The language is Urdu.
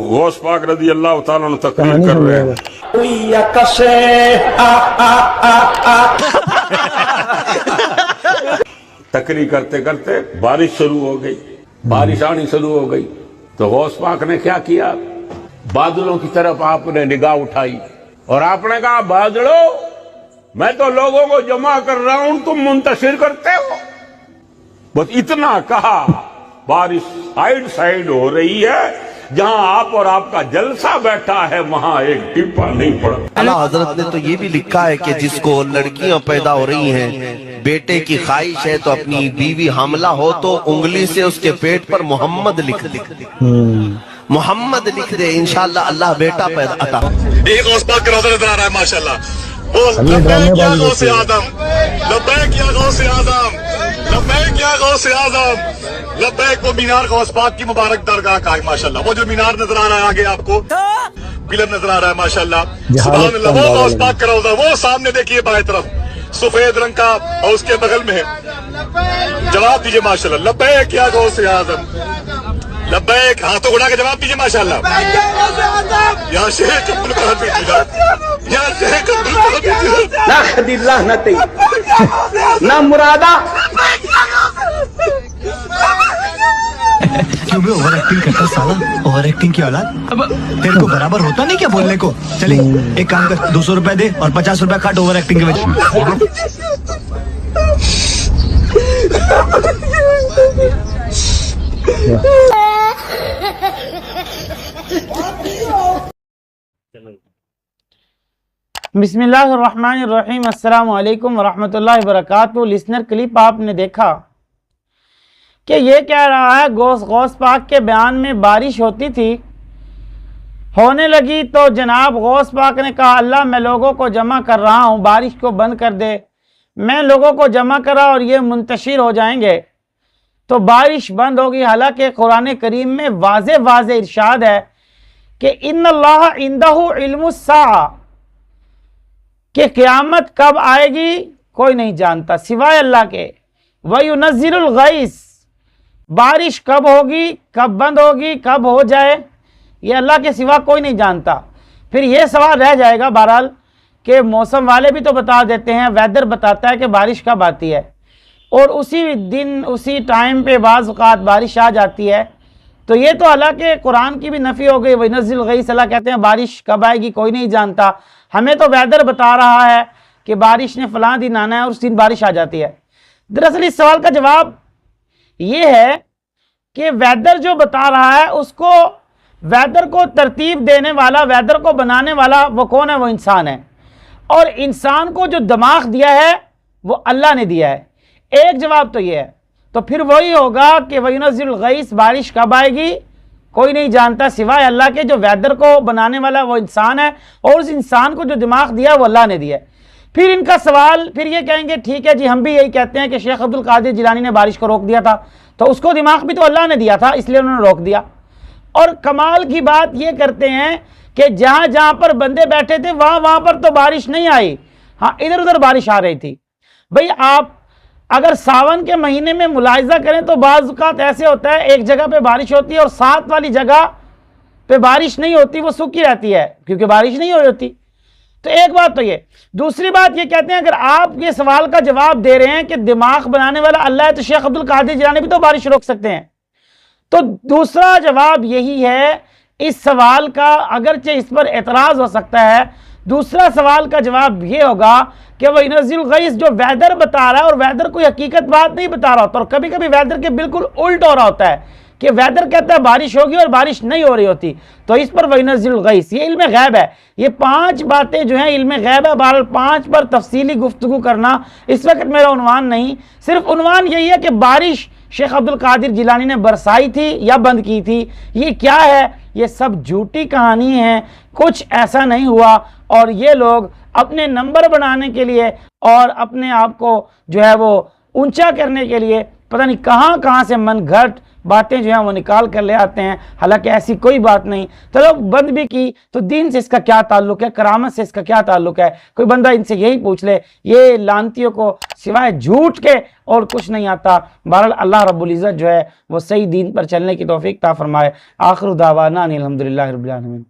غوث پاک رضی اللہ تعالیٰ عنہ تقریر کر رہے ہیں. تقریر کرتے کرتے بارش شروع ہو گئی، بارش آنی شروع ہو گئی تو غوث پاک نے کیا کیا، بادلوں کی طرف آپ نے نگاہ اٹھائی اور آپ نے کہا بادلوں میں تو لوگوں کو جمع کر رہا ہوں، تم منتشر کرتے ہو. بس اتنا کہا، بارش سائیڈ ہو رہی ہے، جہاں آپ اور آپ کا جلسہ بیٹھا ہے وہاں ایک ٹپا نہیں پڑا. اللہ حضرت نے تو یہ بھی لکھا ہے کہ جس کو لڑکیاں پیدا ہو رہی ہیں، بیٹے کی خواہش ہے تو اپنی بیوی حاملہ ہو تو انگلی سے اس کے پیٹ پر محمد لکھ دے، محمد لکھ دے، انشاءاللہ اللہ بیٹا پیدا عطا. ایک غوث پاک کا روزہ نظر آ رہا ہے ماشاءاللہ. لبیک یا غوث اعظم، لبیک یا غوث اعظم، لبیک یا غوث اعظم، لبیک. وہ مینار غوث پاک کی مبارک درگاہ کا ہے ماشاءاللہ. وہ جو مینار نظر آ رہا ہے آگے آپ کو پلر نظر آ رہا ہے ماشاءاللہ، سبحان اللہ. وہ غوث پاک کا روزہ، وہ سامنے دیکھیے بائیں طرف سفید رنگ کا، اور اس کے بغل میں ہے. جواب دیجیے ماشاءاللہ، لبیک یا غوث اعظم، لبیک. ہاتھوں اڑا کے جواب دیجیے ماشاءاللہ. یا شیخ عبد القادر جیلانی، یا شیخ عبد القادر جیلانی، لا خدی اللہ نہ تی نہ مرادہ. کیوں بھی اوور ایکٹنگ کرتا سالا، اوور ایکٹنگ کی اولاد. اب تیرے کو برابر ہوتا نہیں کیا بولنے کو. چلے ایک کام کر، 200 روپے دے اور 50 روپے کاٹ اوور ایکٹنگ کے وجہ. بسم اللہ الرحمن الرحیم. السلام علیکم ورحمۃ اللہ وبرکاتہ. لسنر کلپ آپ نے دیکھا کہ یہ کہہ رہا ہے غوث پاک کے بیان میں بارش ہوتی تھی، ہونے لگی تو جناب غوث پاک نے کہا اللہ میں لوگوں کو جمع کر رہا ہوں، بارش کو بند کر دے. میں لوگوں کو جمع کرا اور یہ منتشر ہو جائیں گے تو بارش بند ہوگی. حالانکہ قرآن کریم میں واضح ارشاد ہے کہ ان اللہ عندہ علم الساعہ، کہ قیامت کب آئے گی کوئی نہیں جانتا سوائے اللہ کے. وَيُنَزِّلُ الْغَيْثَ، بارش کب ہوگی، کب بند ہوگی، کب ہو جائے، یہ اللہ کے سوا کوئی نہیں جانتا. پھر یہ سوال رہ جائے گا بہرحال کہ موسم والے بھی تو بتا دیتے ہیں، ویدر بتاتا ہے کہ بارش کب آتی ہے، اور اسی دن اسی ٹائم پہ بعض اوقات بارش آ جاتی ہے. تو یہ تو اللہ کے قرآن کی بھی نفی ہو گئی. وَيُنَزِّلُ الْغَيْثَ، اللہ کہتے ہیں بارش کب آئے گی کوئی نہیں جانتا. ہمیں تو ویدر بتا رہا ہے کہ بارش نے فلاں دن آنا ہے اور اس دن بارش آ جاتی ہے. دراصل اس سوال کا جواب یہ ہے کہ ویدر جو بتا رہا ہے اس کو، ویدر کو ترتیب دینے والا، ویدر کو بنانے والا وہ کون ہے؟ وہ انسان ہے. اور انسان کو جو دماغ دیا ہے وہ اللہ نے دیا ہے. ایک جواب تو یہ ہے. تو پھر وہی ہوگا کہ وَيُنَزِّلُ الْغَيْثَ، بارش کب آئے گی کوئی نہیں جانتا سوائے اللہ کے. جو ویدر کو بنانے والا وہ انسان ہے، اور اس انسان کو جو دماغ دیا وہ اللہ نے دیا ہے. پھر ان کا سوال، پھر یہ کہیں گے ٹھیک ہے جی ہم بھی یہی کہتے ہیں کہ شیخ عبد القادر جیلانی نے بارش کو روک دیا تھا، تو اس کو دماغ بھی تو اللہ نے دیا تھا اس لیے انہوں نے روک دیا. اور کمال کی بات یہ کرتے ہیں کہ جہاں جہاں پر بندے بیٹھے تھے وہاں پر تو بارش نہیں آئی، ہاں ادھر ادھر بارش آ رہی تھی. بھئی آپ اگر ساون کے مہینے میں ملاحظہ کریں تو بعض اوقات ایسے ہوتا ہے ایک جگہ پہ بارش ہوتی ہے اور ساتھ والی جگہ پہ بارش نہیں ہوتی، وہ سوکھی رہتی ہے کیونکہ بارش نہیں ہوتی. تو ایک بات تو یہ. دوسری بات یہ کہتے ہیں اگر آپ یہ سوال کا جواب دے رہے ہیں کہ دماغ بنانے والا اللہ ہے تو شیخ عبد القادر جیلانی بھی تو بارش روک سکتے ہیں. تو دوسرا جواب یہی ہے اس سوال کا، اگرچہ اس پر اعتراض ہو سکتا ہے، دوسرا سوال کا جواب یہ ہوگا کہ وہ وَيُنَزِّلُ الْغَيْثَ جو ویدر بتا رہا ہے، اور ویدر کوئی حقیقت بات نہیں بتا رہا ہوتا، اور کبھی کبھی ویدر کے بالکل الٹ ہو رہا ہوتا ہے کہ ویدر کہتا ہے بارش ہوگی اور بارش نہیں ہو رہی ہوتی. تو اس پر وَيُنَزِّلُ الْغَيْثَ یہ علم غیب ہے. یہ 5 باتیں جو ہیں علم غیب ہے. بہرحال 5 پر تفصیلی گفتگو کرنا اس وقت میرا عنوان نہیں. صرف عنوان یہی ہے کہ بارش شیخ عبد القادر جیلانی نے برسائی تھی یا بند کی تھی. یہ کیا ہے؟ یہ سب جھوٹی کہانی ہے، کچھ ایسا نہیں ہوا. اور یہ لوگ اپنے نمبر بنانے کے لیے اور اپنے آپ کو جو ہے وہ اونچا کرنے کے لیے پتہ نہیں کہاں کہاں سے من گھٹ باتیں جو ہیں وہ نکال کر لے آتے ہیں، حالانکہ ایسی کوئی بات نہیں۔ چلو بند بھی کی تو دین سے اس کا کیا تعلق ہے، کرامت سے اس کا کیا تعلق ہے؟ کوئی بندہ ان سے یہی پوچھ لے، یہ لانتیوں کو سوائے جھوٹ کے اور کچھ نہیں آتا۔ بہرحال اللہ رب العزت جو ہے وہ صحیح دین پر چلنے کی توفیق عطا فرمائے۔ آخر دعوانا ان الحمدللہ رب العالمین۔